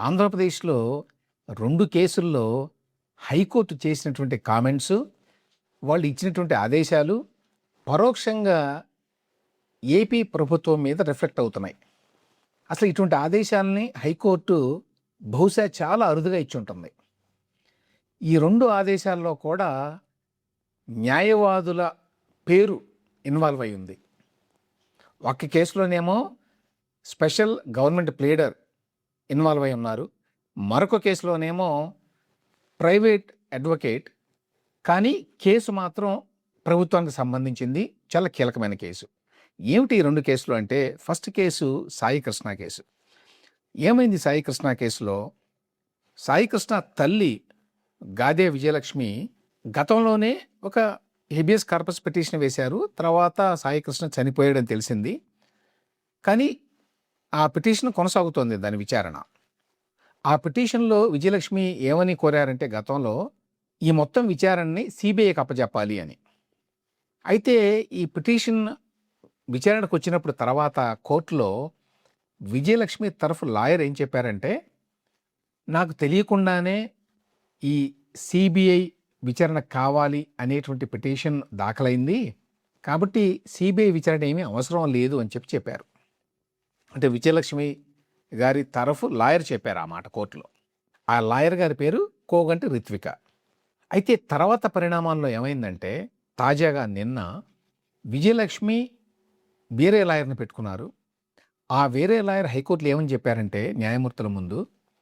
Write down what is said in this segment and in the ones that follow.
ఆంధ్రప్రదేశ్‌లో 2 కేసుల్లో హైకోర్టు చేసినటువంటి కామెంట్సు, వాళ్ళు ఇచ్చినటువంటి ఆదేశాలు పరోక్షంగా ఏపీ ప్రభుత్వం మీద రిఫ్లెక్ట్ అవుతున్నాయి. అసలు ఇటువంటి ఆదేశాలని హైకోర్టు బహుశా చాలా అరుదుగా ఇచ్చుంటుంది. ఈ 2 ఆదేశాల్లో కూడా న్యాయవాదుల పేరు ఇన్వాల్వ్ అయి ఉంది. ఒక కేసులోనేమో స్పెషల్ గవర్నమెంట్ ప్లీడర్ ఇన్వాల్వ్ అయి ఉన్నారు. మరొక కేసులోనేమో ప్రైవేట్ అడ్వకేట్, కానీ కేసు మాత్రం ప్రభుత్వానికి సంబంధించింది. చాలా కీలకమైన కేసు. ఏమిటి ఈ 2 కేసులు అంటే, first case Sai Krishna case. ఏమైంది సాయి కృష్ణ కేసులో? సాయి కృష్ణ తల్లి గాదే విజయలక్ష్మి గతంలోనే ఒక హెబియస్ కార్పస్ పిటిషన్ వేశారు. తర్వాత సాయి కృష్ణ చనిపోయాడని తెలిసింది. కానీ ఆ పిటిషన్ కొనసాగుతోంది, దాని విచారణ. ఆ పిటిషన్లో విజయలక్ష్మి ఏమని కోరారంటే, గతంలో ఈ మొత్తం విచారణని సిబిఐకి అప్పచెప్పాలి అని. అయితే ఈ పిటిషన్ విచారణకు వచ్చినప్పుడు తర్వాత కోర్టులో విజయలక్ష్మి తరఫు లాయర్ ఏం చెప్పారంటే, నాకు తెలియకుండానే ఈ సిబిఐ విచారణ కావాలి అనేటువంటి పిటిషన్ దాఖలైంది, కాబట్టి సిబిఐ విచారణ ఏమీ అవసరం లేదు అని చెప్పారు. అంటే విజయలక్ష్మి గారి తరఫు లాయర్ చెప్పారు ఆ మాట కోర్టులో. ఆ లాయర్ గారి పేరు కోగంటి రిత్విక. అయితే తర్వాత పరిణామాల్లో ఏమైందంటే, తాజాగా నిన్న విజయలక్ష్మి వేరే లాయర్ని పెట్టుకున్నారు. ఆ వేరే లాయర్ హైకోర్టులో ఏమని చెప్పారంటే, న్యాయమూర్తుల ముందు,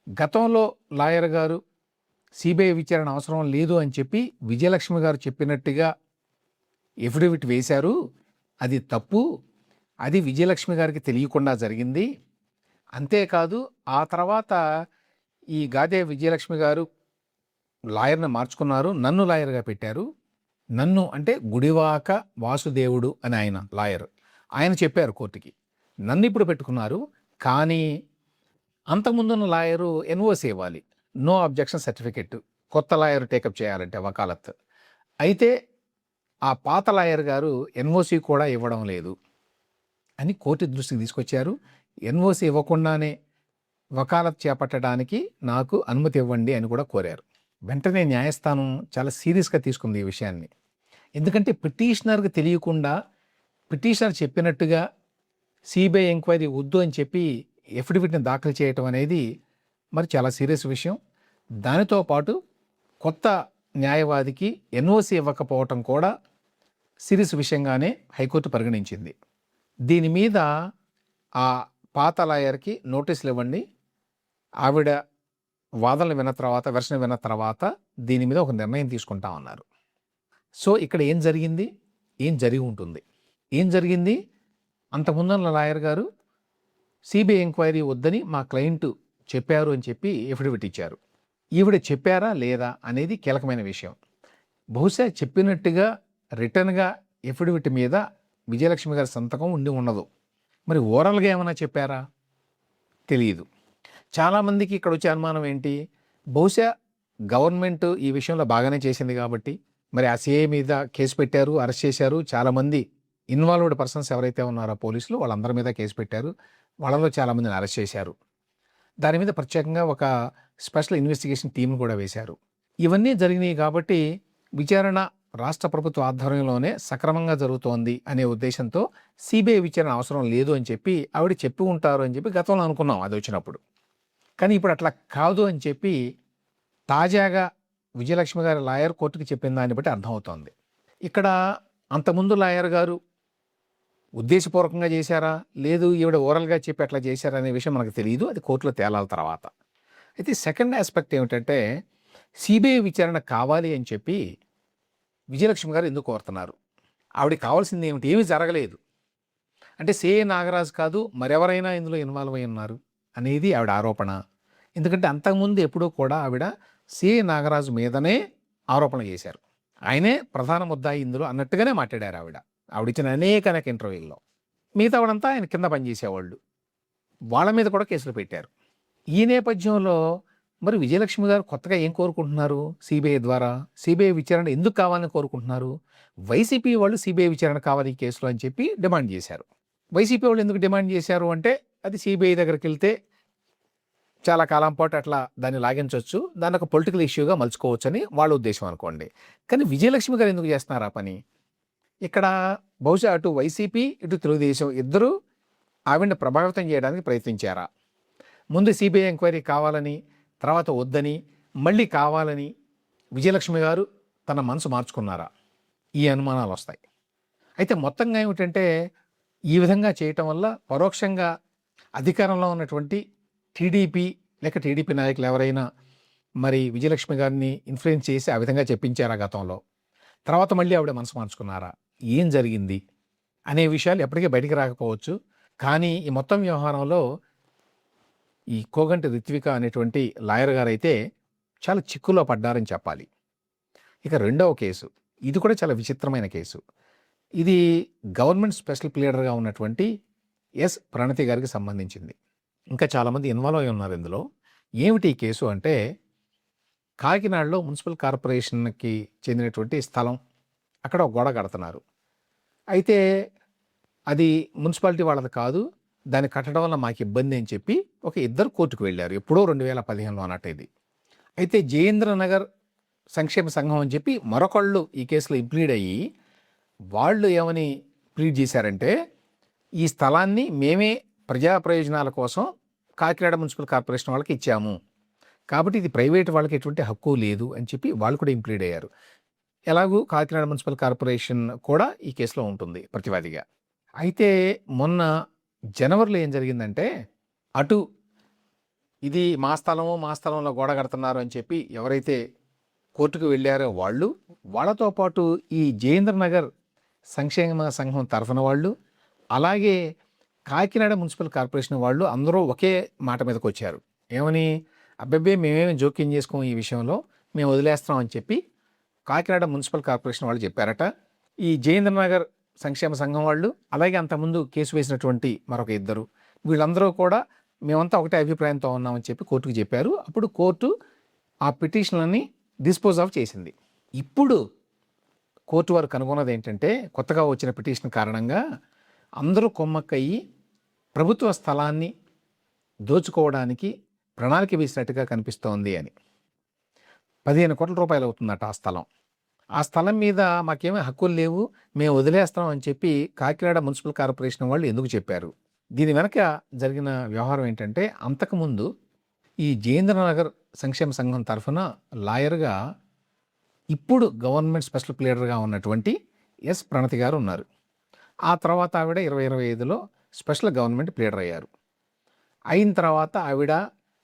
గతంలో లాయర్ గారు సిబిఐ విచారణ అవసరం లేదు అని చెప్పి విజయలక్ష్మి గారు చెప్పినట్టుగా ఎఫిడవిట్ వేశారు. అది తప్పు. అది విజయలక్ష్మి గారికి తెలియకుండా జరిగింది. అంతేకాదు, ఆ తర్వాత ఈ గాదే విజయలక్ష్మి గారు లాయర్ని మార్చుకున్నారు, నన్ను లాయర్గా పెట్టారు. నన్ను అంటే గుడివాక వాసుదేవుడు అని ఆయన లాయర్. ఆయన చెప్పారు కోర్టుకి, నన్ను ఇప్పుడు పెట్టుకున్నారు, కానీ అంతకుముందున్న లాయరు ఎన్ఓసి ఇవ్వాలి, నో అబ్జెక్షన్ సర్టిఫికెట్, కొత్త లాయర్ టేకప్ చేయాలంటే వకాలత్. అయితే ఆ పాత లాయర్ గారు ఎన్ఓసి కూడా ఇవ్వడం లేదు అని కోర్టు దృష్టికి తీసుకొచ్చారు. ఎన్ఓసి ఇవ్వకుండానే వకాలత్ చేపట్టడానికి నాకు అనుమతి ఇవ్వండి అని కూడా కోరారు. వెంటనే న్యాయస్థానం చాలా సీరియస్గా తీసుకుంది ఈ విషయాన్ని. ఎందుకంటే పిటిషనర్కి తెలియకుండా పిటిషనర్ చెప్పినట్టుగా సిబిఐ ఎంక్వైరీ వద్దు అని చెప్పి ఎఫిడవిట్ని దాఖలు చేయటం అనేది మరి చాలా సీరియస్ విషయం. దానితో పాటు కొత్త న్యాయవాదికి ఎన్ఓసి ఇవ్వకపోవటం కూడా సీరియస్ విషయంగానే హైకోర్టు పరిగణించింది. దీని మీద ఆ పాత లాయర్కి నోటీసులు ఇవ్వండి, ఆవిడ వాదనలు విన్న తర్వాత, వెర్షన్ విన్న తర్వాత దీని మీద ఒక నిర్ణయం తీసుకుంటా ఉన్నారు. సో ఇక్కడ ఏం జరిగింది, ఏం జరిగి ఉంటుంది, ఏం జరిగింది? అంతకుముందున్న లాయర్ గారు సిబిఐ ఎంక్వైరీ వద్దని మా క్లయింట్ చెప్పారు అని చెప్పి ఎఫిడవిట్ ఇచ్చారు. ఈవిడ చెప్పారా లేదా అనేది కీలకమైన విషయం. బహుశా చెప్పినట్టుగా రిటర్న్గా ఎఫిడవిట్ మీద విజయలక్ష్మి గారి సంతకం ఉండి ఉండదు. మరి ఓరల్గా ఏమైనా చెప్పారా తెలియదు. చాలామందికి ఇక్కడ వచ్చే అనుమానం ఏంటి, బహుశా గవర్నమెంట్ ఈ విషయంలో బాగానే చేసింది కాబట్టి మరి ఆ సిఐ మీద కేసు పెట్టారు, అరెస్ట్ చేశారు. చాలామంది ఇన్వాల్వ్డ్ పర్సన్స్ ఎవరైతే ఉన్నారో పోలీసులు, వాళ్ళందరి మీద కేసు పెట్టారు. వాళ్ళలో చాలామందిని అరెస్ట్ చేశారు. దాని మీద ప్రత్యేకంగా ఒక స్పెషల్ ఇన్వెస్టిగేషన్ టీం కూడా వేశారు. ఇవన్నీ జరిగినాయి కాబట్టి విచారణ రాష్ట్ర ప్రభుత్వ ఆధ్వర్యంలోనే సక్రమంగా జరుగుతోంది అనే ఉద్దేశంతో సిబిఐ విచారణ అవసరం లేదు అని చెప్పి ఆవిడ చెప్పి ఉంటారు అని చెప్పి గతంలో అనుకున్నాం అది వచ్చినప్పుడు. కానీ ఇప్పుడు అట్లా కాదు అని చెప్పి తాజాగా విజయలక్ష్మి గారి లాయర్ కోర్టుకి చెప్పిన దాన్ని బట్టి అర్థమవుతోంది. ఇక్కడ అంతకుముందు లాయర్ గారు ఉద్దేశపూర్వకంగా చేశారా, లేదు ఈవిడ ఓరల్గా చెప్పి అట్లా చేశారా అనే విషయం మనకు తెలియదు. అది కోర్టులో తేలాల తర్వాత. అయితే సెకండ్ ఆస్పెక్ట్ ఏమిటంటే, సిబిఐ విచారణ కావాలి అని చెప్పి విజయలక్ష్మి గారు ఎందుకు కోరుతున్నారు? ఆవిడకి కావాల్సింది ఏమిటి? ఏమీ జరగలేదు అంటే సిఐ నాగరాజు కాదు మరెవరైనా ఇందులో ఇన్వాల్వ్ అయి ఉన్నారు అనేది ఆవిడ ఆరోపణ. ఎందుకంటే అంతకుముందు ఎప్పుడూ కూడా ఆవిడ సిఐ నాగరాజు మీదనే ఆరోపణ చేశారు. ఆయనే ప్రధాన ముద్దాయి ఇందులో అన్నట్టుగానే మాట్లాడారు ఆవిడ. ఆవిడిచ్చిన అనేక ఇంటర్వ్యూల్లో. మిగతా వాడంతా ఆయన కింద పనిచేసేవాళ్ళు, వాళ్ళ మీద కూడా కేసులు పెట్టారు. ఈ నేపథ్యంలో మరి విజయలక్ష్మి గారు కొత్తగా ఏం కోరుకుంటున్నారు? సిబిఐ ద్వారా సిబిఐ విచారణ ఎందుకు కావాలని కోరుకుంటున్నారు? వైసీపీ వాళ్ళు సిబిఐ విచారణ కావాలి ఈ కేసులో అని చెప్పి డిమాండ్ చేశారు. వైసీపీ వాళ్ళు ఎందుకు డిమాండ్ చేశారు అంటే, అది సిబిఐ దగ్గరికి వెళ్తే చాలా కాలం పాటు అట్లా దాన్ని లాగించవచ్చు, దాన్ని ఒక పొలిటికల్ ఇష్యూగా మలుచుకోవచ్చు అని వాళ్ళ ఉద్దేశం అనుకోండి. కానీ విజయలక్ష్మి గారు ఎందుకు చేస్తున్నారు ఆ పని? ఇక్కడ బహుశా అటు వైసీపీ ఇటు తెలుగుదేశం ఇద్దరూ ఆవిడని ప్రభావితం చేయడానికి ప్రయత్నించారా? ముందు సిబిఐ ఎంక్వైరీ కావాలని, తర్వాత వద్దని, మళ్ళీ కావాలని విజయలక్ష్మి గారు తన మనసు మార్చుకున్నారా? ఈ అనుమానాలు వస్తాయి. అయితే మొత్తంగా ఏమిటంటే ఈ విధంగా చేయటం వల్ల పరోక్షంగా అధికారంలో ఉన్నటువంటి టీడీపీ లేక టీడీపీ నాయకులు ఎవరైనా మరి విజయలక్ష్మి గారిని ఇన్ఫ్లుయెన్స్ చేసి ఆ విధంగా చెప్పించారా గతంలో? తర్వాత మళ్ళీ ఆవిడ మనసు మార్చుకున్నారా? ఏం జరిగింది అనే విషయాలు ఎప్పటికీ బయటికి రాకపోవచ్చు. కానీ ఈ మొత్తం వ్యవహారంలో ఈ కోగంటి రిత్విక అనేటువంటి లాయర్ గారైతే చాలా చిక్కులో పడ్డారని చెప్పాలి. ఇక రెండవ కేసు, ఇది కూడా చాలా విచిత్రమైన కేసు. ఇది గవర్నమెంట్ స్పెషల్ ప్లీడర్గా ఉన్నటువంటి ఎస్ ప్రణతి గారికి సంబంధించింది. ఇంకా చాలామంది ఇన్వాల్వ్ అయి ఉన్నారు ఇందులో. ఏమిటి ఈ కేసు అంటే, కాకినాడలో మున్సిపల్ కార్పొరేషన్కి చెందినటువంటి స్థలం, అక్కడ ఒక గోడ కడుతున్నారు. అయితే అది మున్సిపాలిటీ వాళ్ళది కాదు, దాన్ని కట్టడం వల్ల మాకు ఇబ్బంది అని చెప్పి ఒక ఇద్దరు కోర్టుకు వెళ్ళారు. ఎప్పుడో 2015లో అన్నట్టు ఇది. అయితే జయేంద్రనగర్ సంక్షేమ సంఘం అని చెప్పి మరొకళ్ళు ఈ కేసులో ఇంప్లీడ్ అయ్యి వాళ్ళు ఏమని ప్లీడ్ చేశారంటే, ఈ స్థలాన్ని మేమే ప్రజా ప్రయోజనాల కోసం కాకినాడ మున్సిపల్ కార్పొరేషన్ వాళ్ళకి ఇచ్చాము, కాబట్టి ఇది ప్రైవేట్ వాళ్ళకి ఎటువంటి హక్కు లేదు అని చెప్పి వాళ్ళు కూడా ఇంప్లీడ్ అయ్యారు. ఎలాగూ కాకినాడ మున్సిపల్ కార్పొరేషన్ కూడా ఈ కేసులో ఉంటుంది ప్రతివాదిగా. అయితే మొన్న జనవరిలో ఏం జరిగిందంటే, అటు ఇది మా స్థలము, మా స్థలంలో గోడ కడుతున్నారు అని చెప్పి ఎవరైతే కోర్టుకు వెళ్ళారో వాళ్ళు, వాళ్ళతో పాటు ఈ జయేంద్రనగర్ సంక్షేమ సంఘం తరఫున వాళ్ళు, అలాగే కాకినాడ మున్సిపల్ కార్పొరేషన్ వాళ్ళు అందరూ ఒకే మాట మీదకి వచ్చారు. ఏమని? అబ్బబ్బే మేమేమి జోక్యం చేసుకోం ఈ విషయంలో, మేము వదిలేస్తాం అని చెప్పి కాకినాడ మున్సిపల్ కార్పొరేషన్ వాళ్ళు చెప్పారట. ఈ జయేంద్రనగర్ సంక్షేమ సంఘం వాళ్ళు, అలాగే అంతకుముందు కేసు వేసినటువంటి మరొక ఇద్దరు, వీళ్ళందరూ కూడా మేమంతా ఒకటే అభిప్రాయంతో ఉన్నామని చెప్పి కోర్టుకు చెప్పారు. అప్పుడు కోర్టు ఆ పిటిషన్లని డిస్పోజ్ ఆఫ్ చేసింది. ఇప్పుడు కోర్టు వారు కనుగొన్నది ఏంటంటే, కొత్తగా వచ్చిన పిటిషన్ కారణంగా అందరూ కొమ్మక్కయ్యి ప్రభుత్వ స్థలాన్ని దోచుకోవడానికి ప్రణాళిక వేసినట్టుగా కనిపిస్తోంది అని. 15 కోట్ల రూపాయలు అవుతుందట ఆ స్థలం. ఆ స్థలం మీద మాకేమీ హక్కులు లేవు, మేము వదిలేస్తాం అని చెప్పి కాకినాడ మున్సిపల్ కార్పొరేషన్ వాళ్ళు ఎందుకు చెప్పారు? దీని వెనక జరిగిన వ్యవహారం ఏంటంటే, అంతకుముందు ఈ జయేంద్రనగర్ సంక్షేమ సంఘం తరఫున లాయర్గా ఇప్పుడు గవర్నమెంట్ స్పెషల్ ప్లీడర్గా ఉన్నటువంటి ఎస్ ప్రణతి గారు ఉన్నారు. ఆ తర్వాత ఆవిడ 2025లో స్పెషల్ గవర్నమెంట్ ప్లీడర్ అయ్యారు. అయిన తర్వాత ఆవిడ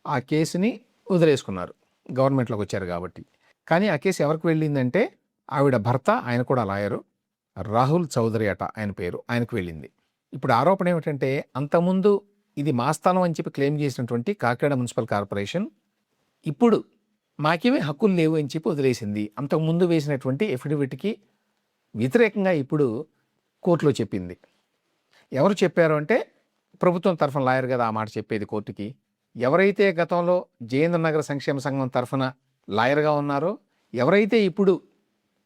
ఆ కేసుని వదిలేసుకున్నారు, గవర్నమెంట్లోకి వచ్చారు కాబట్టి. కానీ ఆ కేసు ఎవరికి వెళ్ళిందంటే, ఆవిడ భర్త, ఆయన కూడా లాయరు, రాహుల్ చౌదరి అట ఆయన పేరు, ఆయనకు వెళ్ళింది. ఇప్పుడు ఆరోపణ ఏమిటంటే, అంతకుముందు ఇది మా స్థలం అని చెప్పి క్లెయిమ్ చేసినటువంటి కాకినాడ మున్సిపల్ కార్పొరేషన్ ఇప్పుడు మాకేమీ హక్కులు లేవు అని చెప్పి వదిలేసింది. అంతకుముందు వేసినటువంటి ఎఫిడవిట్కి వ్యతిరేకంగా ఇప్పుడు కోర్టులో చెప్పింది. ఎవరు చెప్పారు అంటే, ప్రభుత్వం తరఫున లాయర్ కదా ఆ మాట చెప్పేది కోర్టుకి. ఎవరైతే గతంలో జయేంద్రనగర్ సంక్షేమ సంఘం తరఫున లాయర్గా ఉన్నారో, ఎవరైతే ఇప్పుడు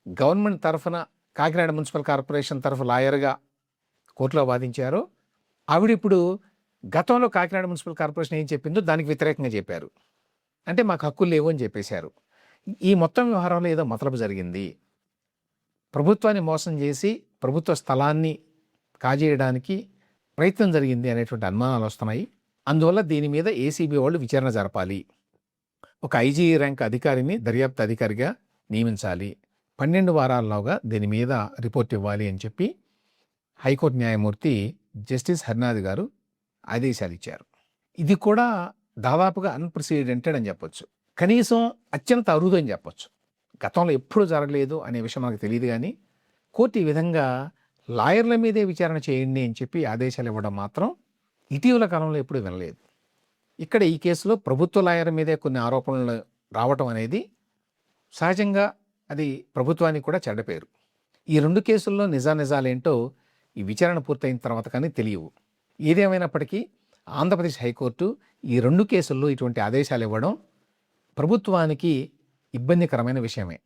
గవర్నమెంట్ తరఫున కాకినాడ మున్సిపల్ కార్పొరేషన్ తరఫు లాయర్గా కోర్టులో వాదించారో, ఆవిడ ఇప్పుడు గతంలో కాకినాడ మున్సిపల్ కార్పొరేషన్ ఏం చెప్పిందో దానికి వ్యతిరేకంగా చెప్పారు. అంటే మాకు హక్కులు లేవు అని చెప్పేశారు. ఈ మొత్తం వ్యవహారంలో ఏదో మతలబు జరిగింది. ప్రభుత్వాన్ని మోసం చేసి ప్రభుత్వ స్థలాన్ని కాజేయడానికి ప్రయత్నం జరిగింది అనేటువంటి అనుమానాలు వస్తున్నాయి. అందువల్ల దీని మీద ఏసీబీ వాళ్ళు విచారణ జరపాలి, ఒక ఐజీ ర్యాంక్ అధికారిని దర్యాప్తు అధికారిగా నియమించాలి, 12 వారాల్లోగా దీని మీద రిపోర్ట్ ఇవ్వాలి అని చెప్పి హైకోర్టు న్యాయమూర్తి జస్టిస్ హరినాథ్ గారు ఆదేశాలు ఇచ్చారు. ఇది కూడా దాదాపుగా అన్ప్రెసిడెంటెడ్ అని చెప్పొచ్చు, కనీసం అత్యంత అరుదు అని చెప్పొచ్చు. గతంలో ఎప్పుడూ జరగలేదు అనే విషయం మనకు తెలియదు. కానీ కోర్టు ఈ విధంగా లాయర్ల మీదే విచారణ చేయండి అని చెప్పి ఆదేశాలు ఇవ్వడం మాత్రం ఇటీవల కాలంలో ఎప్పుడూ వినలేదు. ఇక్కడ ఈ కేసులో ప్రభుత్వ లాయర్ మీదే కొన్ని ఆరోపణలు రావటం అనేది సహజంగా అది ప్రభుత్వానికి కూడా చెడ్డ పేరు. ఈ 2 కేసుల్లో నిజాలేంటో ఈ విచారణ పూర్తయిన తర్వాత కానీ తెలియవు. ఏదేమైనప్పటికీ ఆంధ్రప్రదేశ్ హైకోర్టు ఈ 2 కేసుల్లో ఇటువంటి ఆదేశాలు ఇవ్వడం ప్రభుత్వానికి ఇబ్బందికరమైన విషయమే.